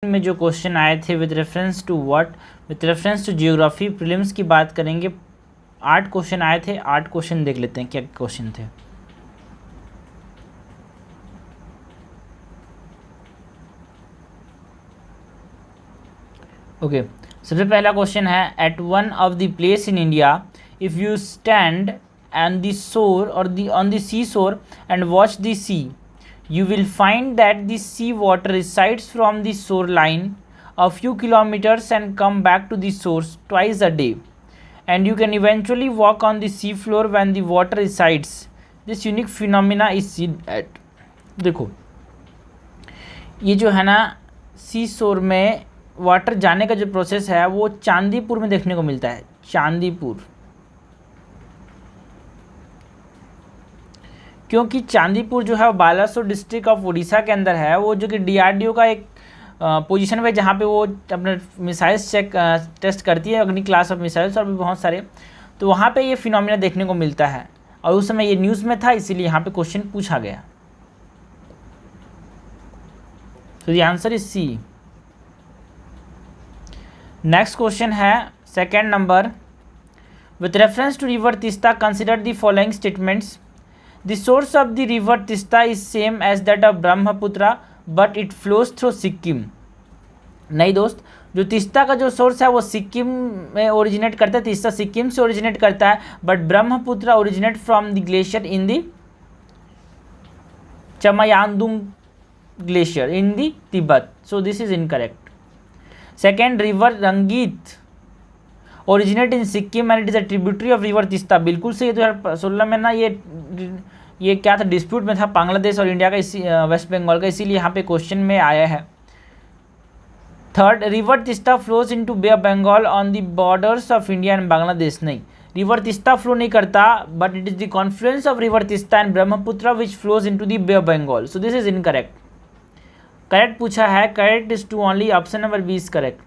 में जो क्वेश्चन आए थे with reference to what, with reference to geography prelims की बात करेंगे। 8 क्वेश्चन आए थे, 8 क्वेश्चन देख लेते हैं क्या क्वेश्चन थे। ओके, सबसे पहला क्वेश्चन है at one of the place in India if you stand and the shore और on the sea shore and watch the sea you will find that the sea water resides from the shoreline a few kilometers and come back to the source twice a day, and you can eventually walk on the sea floor when the water resides. This unique phenomena is seen at, देखो ये जो है ना सी शोर में water जाने का जो प्रोसेस है वो चांदीपुर में देखने को मिलता है। चांदीपुर, क्योंकि चांदीपुर जो है वो बालासोर डिस्ट्रिक्ट ऑफ उड़ीसा के अंदर है, वो जो कि डीआरडीओ का एक पोजीशन पे जहाँ पे वो अपने मिसाइल्स टेस्ट करती है, अग्नि क्लास ऑफ मिसाइल्स और भी बहुत सारे, तो वहाँ पे ये फिनोमिना देखने को मिलता है और उस समय ये न्यूज़ में था, इसीलिए यहाँ पे क्वेश्चन पूछा गया। तो the answer is C. Next question है second number, with reference to river Teesta consider the following statements. The source of the river Tista is same as that of Brahmaputra, but it flows through Sikkim. नहीं दोस्त, जो तीस्ता का जो source है वो सिक्किम में originate करता है, तीस्ता सिक्किम से ओरिजिनेट करता है, but Brahmaputra originate from the glacier in the Chemayungdung glacier in the Tibet, so this is incorrect. Second, river Rangeet originate in Sikkim and it is a tributary of river Teesta, बिल्कुल सही। 2016 में ना ये क्या था, डिस्प्यूट में था बांग्लादेश और इंडिया का, इसी वेस्ट बंगाल का, इसीलिए यहाँ पे क्वेश्चन में आया है। Third, river Teesta flows into bay of Bengal on the borders of India and Bangladesh. नहीं, रिवर तीस्ता फ्लो नहीं करता, but it is the confluence of river Teesta and Brahmaputra which flows into the bay of Bengal, so this is incorrect. Correct पूछा है, correct is two only, option number B is correct.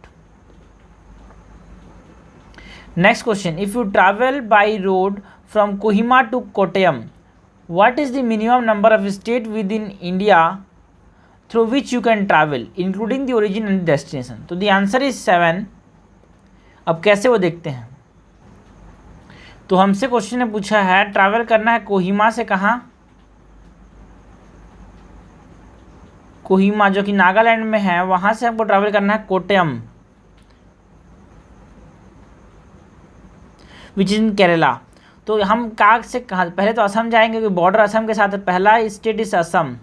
Next question, if you travel by road from Kohima to Kottayam, what is the minimum number of states within India through which you can travel, including the origin and destination? तो the answer is 7। अब कैसे वो देखते हैं। तो हमसे question ने पूछा है ट्रैवल करना है कोहिमा से कहाँ, कोहिमा जो कि नागालैंड में है, वहाँ से हमको ट्रैवल करना है कोट्टयम विच इन केरला। तो हम कहाँ से कहाँ, पहले तो असम जाएंगे क्योंकि बॉर्डर असम के साथ है। पहला state is Assam,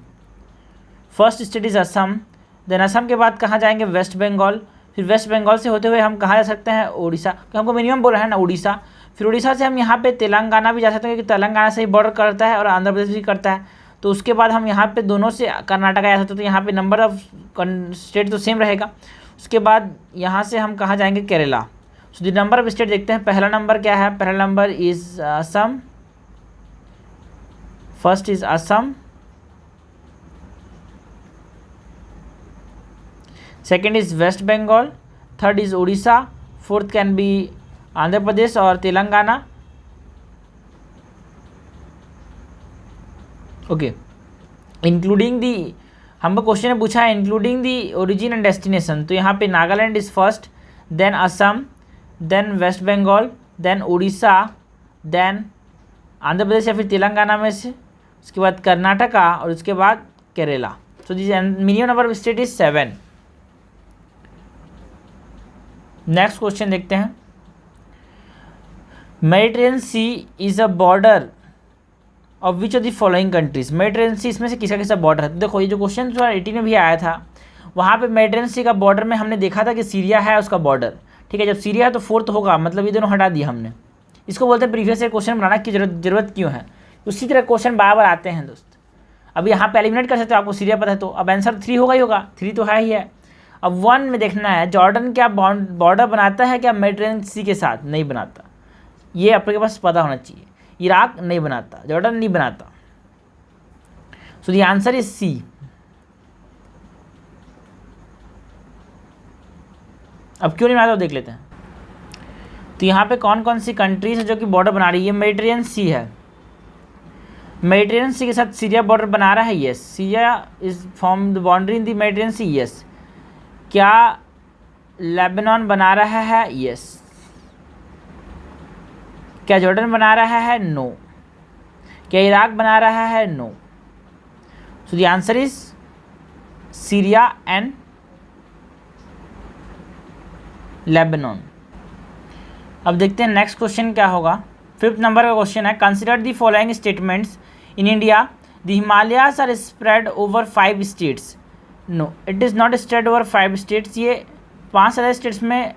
first state is Assam. Then Assam के बाद कहाँ जाएंगे, वेस्ट बंगाल। फिर वेस्ट बंगाल से होते हुए हम कहाँ जा सकते हैं, उड़ीसा, क्योंकि हमको मिनिमम बोल रहा है ना उड़ीसा। फिर उड़ीसा से हम यहाँ पे तेलंगाना भी जा सकते हैं क्योंकि तेलंगाना से ही बॉर्डर करता है और आंध्र प्रदेश भी करता है। तो उसके बाद हम यहाँ पे दोनों से कर्नाटका जा सकते हैं, तो यहाँ पे नंबर ऑफ स्टेट तो सेम रहेगा। उसके बाद यहाँ से हम कहाँ जाएंगे, Kerala. So the number of state देखते हैं। पहला नंबर क्या है, पहला number is Assam, first is Assam, second is West Bengal, third is Orissa, fourth can be Andhra Pradesh और तेलंगाना। ओके, इंक्लूडिंग दी, हमको क्वेश्चन ने पूछा है including the origin and destination, तो यहाँ पे Nagaland is first, then Assam, then West Bengal, then Orissa, then Andhra Pradesh या फिर तेलंगाना में से, उसके बाद कर्नाटका और उसके बाद Kerala. So this minimum number of state is 7। Next question देखते हैं, Mediterranean sea is a border of which of the following countries. Mediterranean sea इसमें से किसका किसका बॉर्डर है। तो देखो ये जो क्वेश्चन 2018 में भी आया था, वहाँ पे मेडिटेरियन सी का बॉर्डर में हमने देखा था कि सीरिया है उसका बॉर्डर, ठीक है। जब सीरिया है तो फोर्थ होगा, मतलब ये दोनों हटा दिया हमने। इसको बोलते हैं प्रीवियस ईयर क्वेश्चन बनाना की जरूरत क्यों है। उसी तरह क्वेश्चन बार बार आते हैं दोस्त। अब यहाँ पे एलिमिनेट कर सकते हो, आपको सीरिया पता है तो अब आंसर 3 होगा ही होगा, 3 तो है ही है। अब 1 में देखना है जॉर्डन क्या बॉर्डर बनाता है क्या मेडिटेरियन सी के साथ, नहीं बनाता, ये आपके पास पता होना चाहिए। इराक नहीं बनाता, जॉर्डन नहीं बनाता, so the answer is C. अब क्यों नहीं बनाता देख लेते हैं। तो यहाँ पे कौन कौन सी कंट्रीज है जो कि बॉर्डर बना रही है, मेडिटेरियन सी है, मेडिटेरियन सी के साथ सीरिया बॉर्डर बना रहा है, yes. Syria is form the boundary in the Mediterranean sea, yes. क्या लेबनान बना रहा है? यस। क्या जॉर्डन बना रहा है? नो। क्या इराक बना रहा है? No. So the answer is Syria and Lebanon. अब देखते हैं नेक्स्ट क्वेश्चन क्या होगा। 5th नंबर का क्वेश्चन है, consider the following statements. In India the Himalayas are spread over 5 states. No, it is not spread over 5 states. ये 5 अलग states में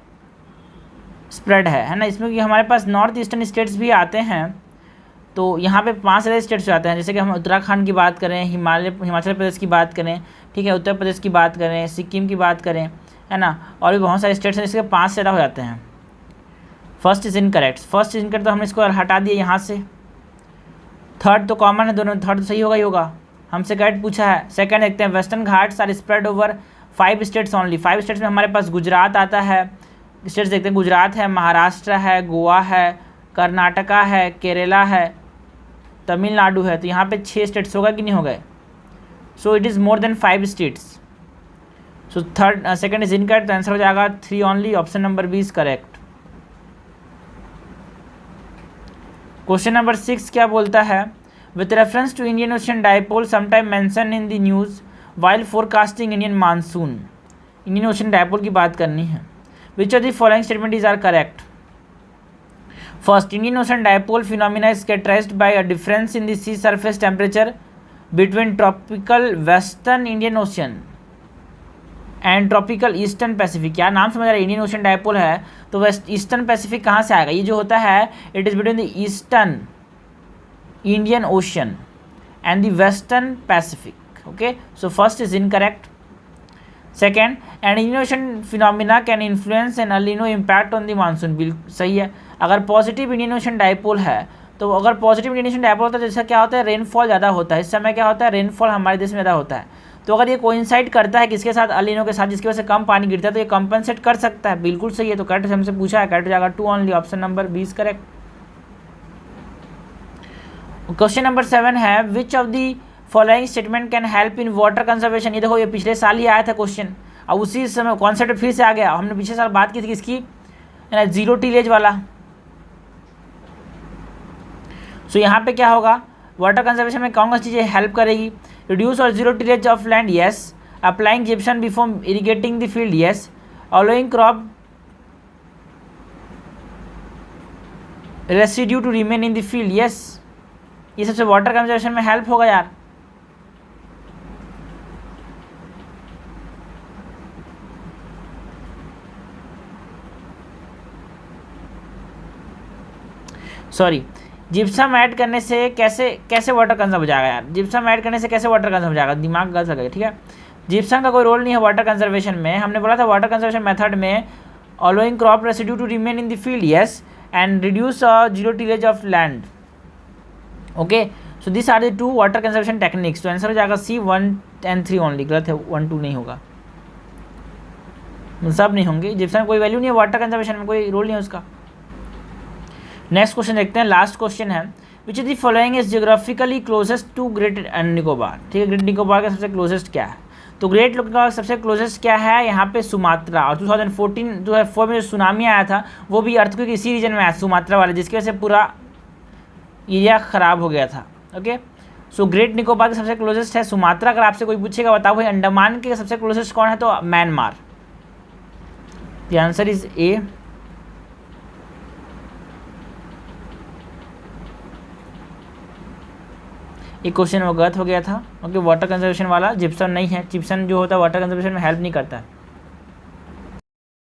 स्प्रेड है ना। इसमें कि हमारे पास नॉर्थ ईस्टर्न स्टेट्स भी आते हैं, तो यहाँ पे 5 अलग स्टेट्स आते हैं। जैसे कि हम उत्तराखंड की बात करें, हिमाचल प्रदेश की बात करें, ठीक है, उत्तर प्रदेश की बात करें, सिक्किम की बात करें, है ना, और भी बहुत सारे स्टेट्स हैं जिसके 5 से ज़्यादा हो जाते हैं। First is incorrect. First is incorrect तो हमने इसको हटा दिया यहाँ से। थर्ड तो कॉमन है दोनों, थर्ड तो सही होगा ही होगा, हमसे करेक्ट पूछा है। सेकंड देखते हैं, Western Ghats are spread over 5 states only. 5 states में हमारे पास गुजरात आता है। स्टेट्स देखते हैं, गुजरात है, महाराष्ट्र है, गोवा है, कर्नाटका है, केरला है, तमिलनाडु है। तो यहाँ पे 6 स्टेट्स होगा कि नहीं हो गए? So it is more than 5 states. So second is incorrect, तो आंसर हो जाएगा 3 only. Option number B is correct. Question number 6 क्या बोलता है, with reference to Indian Ocean dipole sometime mention in the news while forecasting Indian monsoon. Indian Ocean dipole की बात करनी है। Which of the following statement is are correct? First, Indian Ocean dipole phenomena is characterized bye a difference in the sea surface temperature between tropical western Indian Ocean and tropical eastern Pacific. क्या नाम समझ रहा है? Indian Ocean dipole है तो waste eastern Pacific कहाँ से आएगा? ये जो होता है, it is between the eastern Indian Ocean and the western Pacific. Okay, so first is incorrect. Second, and Indian Ocean phenomena can influence an El Nino impact on the monsoon. बिल्कुल सही है। अगर पॉजिटिव इंडियन ओशन डायपोल है, तो अगर positive Indian Ocean dipole होता है, जैसा क्या होता है, रेनफॉल ज़्यादा होता है। इस समय क्या होता है, रेनफॉल हमारे देश में ज़्यादा होता है। तो अगर ये कोइंसाइड करता है किसके साथ? अलिनो के साथ, जिसकी वजह से कम पानी गिरता है, तो ये कंपनसेट कर सकता है। बिल्कुल सही है। तो करेक्ट हमसे पूछा है, करेक्ट जाएगा 2 only. Option number B is correct. Question number 7 है, which of the following statement can help in water conservation. ये देखो, ये पिछले साल ही आया था क्वेश्चन, अब उसी समय कॉन्सेप्ट फिर से आ गया। हमने पिछले साल बात की थी किसकी, जीरो टीलेज वाला। सो यहाँ पे क्या होगा, वाटर कंजर्वेशन में कौन कौन सी चीज़ें हेल्प करेगी? रिड्यूस और zero tillage of land, yes. Applying gypsum before irrigating the field, yes. Allowing crop residue to remain in the field, yes. ये सबसे वाटर कंजर्वेशन में हेल्प होगा यार। सॉरी, जिप्सम ऐड करने से कैसे वाटर कंजर्व हो जाएगा यार? जिप्सम ऐड करने से कैसे वाटर कंजर्व हो जाएगा? दिमाग गलत लगेगा, ठीक है। जिप्सम का कोई रोल नहीं है वाटर कंजर्वेशन में। हमने बोला था वाटर कंजर्वेशन मेथड में allowing crop residue to remain in the field, yes, and reduce zero tillage of land. Okay, so this are the 2 water conservation techniques. तो आंसर हो जाएगा C 1 and 3 ओनली। गलत है, 1 2 नहीं होगा, सब नहीं होंगे। जिप्सम कोई वैल्यू नहीं है वाटर कंजर्वेशन में, कोई रोल नहीं है उसका। नेक्स्ट क्वेश्चन देखते हैं, लास्ट क्वेश्चन है, which is the following is geographically closest to Great Nicobar. ठीक है, ग्रेट निकोबार का सबसे क्लोजेस्ट क्या है? तो ग्रेट निकोबार सबसे क्लोजेस्ट क्या है? यहाँ पे सुमात्रा। और 2004 में जो सुनामी आया था, वो भी अर्थक्वेक इसी रीजन में आया, सुमात्रा वाले, जिसकी वजह से पूरा एरिया ख़राब हो गया था। ओके, सो ग्रेट निकोबार के सबसे क्लोजेस्ट है सुमात्रा। अगर आपसे कोई पूछेगा बताओ भाई अंडमान के सबसे क्लोजेस्ट कौन है, तो Myanmar. The answer is a. एक क्वेश्चन वो गलत हो गया था, ओके, वाटर कंजर्वेशन वाला जिप्सम नहीं है। जिप्सम जो होता है वाटर कंजर्वेशन में हेल्प नहीं करता है।